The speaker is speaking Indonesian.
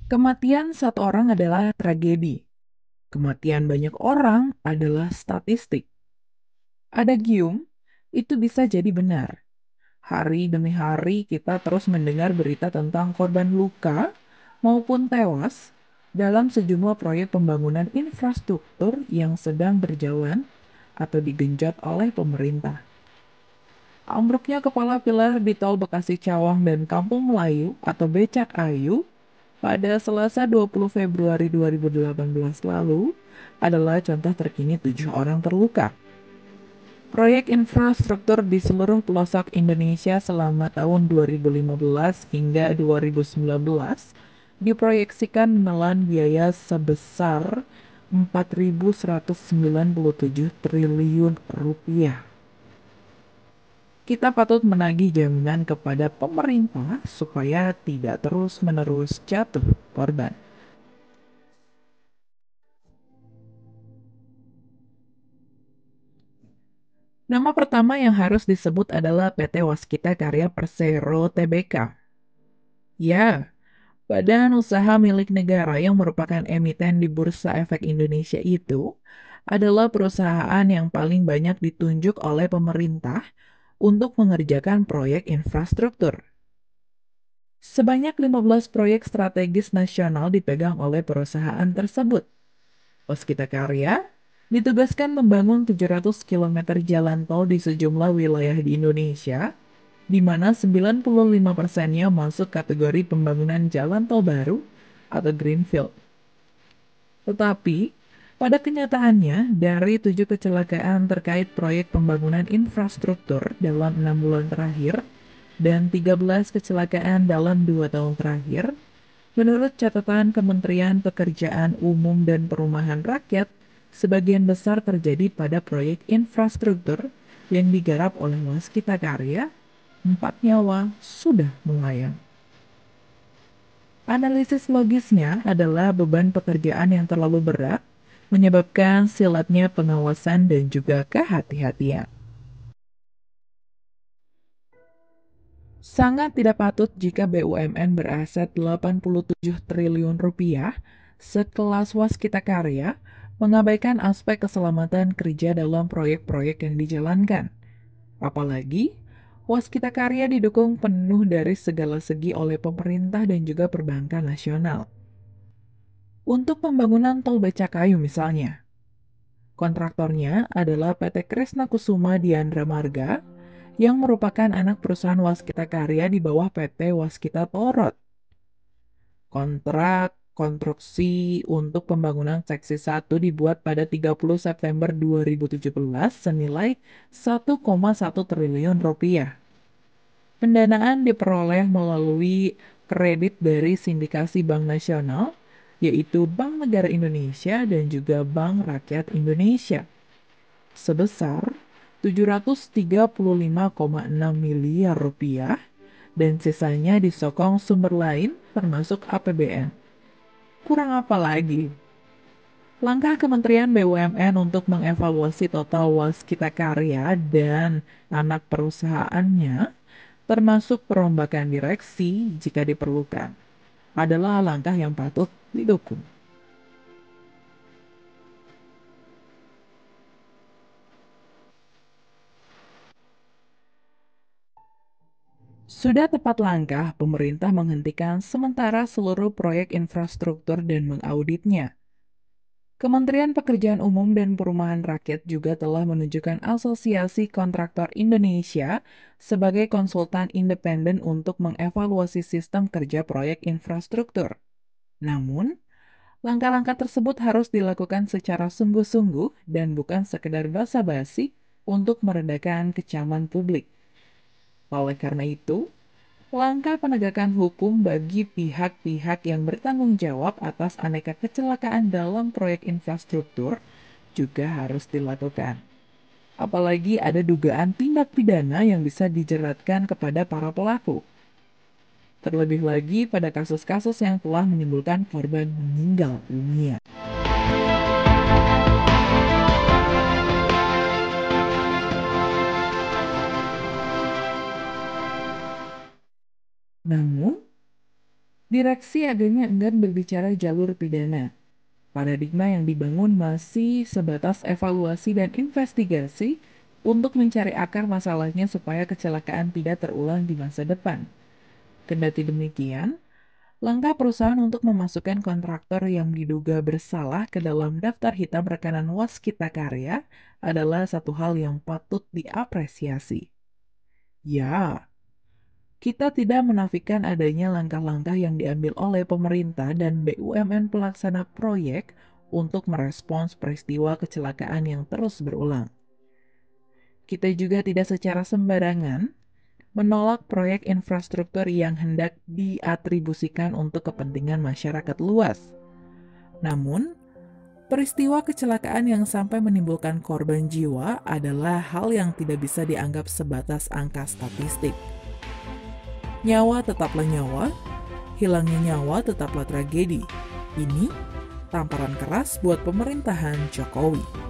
Kematian satu orang adalah tragedi. Kematian banyak orang adalah statistik. Adagium itu bisa jadi benar. Hari demi hari kita terus mendengar berita tentang korban luka maupun tewas dalam sejumlah proyek pembangunan infrastruktur yang sedang berjalan atau digenjot oleh pemerintah. Ambruknya kepala pilar di Tol Bekasi Cawang dan Kampung Melayu atau Becak Ayu pada Selasa 20 Februari 2018 lalu adalah contoh terkini 7 orang terluka. Proyek infrastruktur di seluruh pelosok Indonesia selama tahun 2015 hingga 2019 diproyeksikan menelan biaya sebesar 4.197 triliun rupiah. Kita patut menagih jaminan kepada pemerintah supaya tidak terus-menerus jatuh korban. Nama pertama yang harus disebut adalah PT Waskita Karya Persero Tbk. Ya, badan usaha milik negara yang merupakan emiten di Bursa Efek Indonesia itu adalah perusahaan yang paling banyak ditunjuk oleh pemerintah untuk mengerjakan proyek infrastruktur. Sebanyak 15 proyek strategis nasional dipegang oleh perusahaan tersebut. Waskita Karya ditugaskan membangun 700 km jalan tol di sejumlah wilayah di Indonesia, di mana 95%-nya masuk kategori pembangunan jalan tol baru atau greenfield. Tetapi, pada kenyataannya, dari 7 kecelakaan terkait proyek pembangunan infrastruktur dalam 6 bulan terakhir dan 13 kecelakaan dalam 2 tahun terakhir, menurut catatan Kementerian Pekerjaan Umum dan Perumahan Rakyat, sebagian besar terjadi pada proyek infrastruktur yang digarap oleh Waskita Karya. 4 nyawa sudah melayang. Analisis logisnya adalah beban pekerjaan yang terlalu berat, menyebabkan silatnya pengawasan dan juga kehati-hatian. Sangat tidak patut jika BUMN beraset 87 triliun rupiah, sekelas Waskita Karya, mengabaikan aspek keselamatan kerja dalam proyek-proyek yang dijalankan. Apalagi, Waskita Karya didukung penuh dari segala segi oleh pemerintah dan juga perbankan nasional. Untuk pembangunan tol Becakayu misalnya, kontraktornya adalah PT Kresna Kusuma Diandra Marga yang merupakan anak perusahaan Waskita Karya di bawah PT Waskita Torot. Kontrak konstruksi untuk pembangunan seksi 1 dibuat pada 30 September 2017 senilai 1,1 triliun rupiah. Pendanaan diperoleh melalui kredit dari sindikasi Bank Nasional, yaitu Bank Negara Indonesia dan juga Bank Rakyat Indonesia, sebesar 735,6 miliar rupiah dan sisanya disokong sumber lain termasuk APBN. Kurang apa lagi? Langkah Kementerian BUMN untuk mengevaluasi total Waskita Karya dan anak perusahaannya, termasuk perombakan direksi jika diperlukan, adalah langkah yang patut didukung. Sudah tepat langkah pemerintah menghentikan sementara seluruh proyek infrastruktur dan mengauditnya. Kementerian Pekerjaan Umum dan Perumahan Rakyat juga telah menunjukkan Asosiasi Kontraktor Indonesia sebagai konsultan independen untuk mengevaluasi sistem kerja proyek infrastruktur. Namun, langkah-langkah tersebut harus dilakukan secara sungguh-sungguh dan bukan sekedar basa-basi untuk meredakan kecaman publik. Oleh karena itu, langkah penegakan hukum bagi pihak-pihak yang bertanggung jawab atas aneka kecelakaan dalam proyek infrastruktur juga harus dilakukan. Apalagi ada dugaan tindak pidana yang bisa dijeratkan kepada para pelaku. Terlebih lagi pada kasus-kasus yang telah menimbulkan korban meninggal dunia. Namun, Direksi akhirnya enggan berbicara jalur pidana. Paradigma yang dibangun masih sebatas evaluasi dan investigasi untuk mencari akar masalahnya supaya kecelakaan tidak terulang di masa depan. Kendati demikian, langkah perusahaan untuk memasukkan kontraktor yang diduga bersalah ke dalam daftar hitam rekanan Waskita Karya adalah satu hal yang patut diapresiasi. Ya, kita tidak menafikan adanya langkah-langkah yang diambil oleh pemerintah dan BUMN pelaksana proyek untuk merespons peristiwa kecelakaan yang terus berulang. Kita juga tidak secara sembarangan menolak proyek infrastruktur yang hendak diatribusikan untuk kepentingan masyarakat luas. Namun, peristiwa kecelakaan yang sampai menimbulkan korban jiwa adalah hal yang tidak bisa dianggap sebatas angka statistik. Nyawa tetaplah nyawa, hilangnya nyawa tetaplah tragedi. Ini tamparan keras buat pemerintahan Jokowi.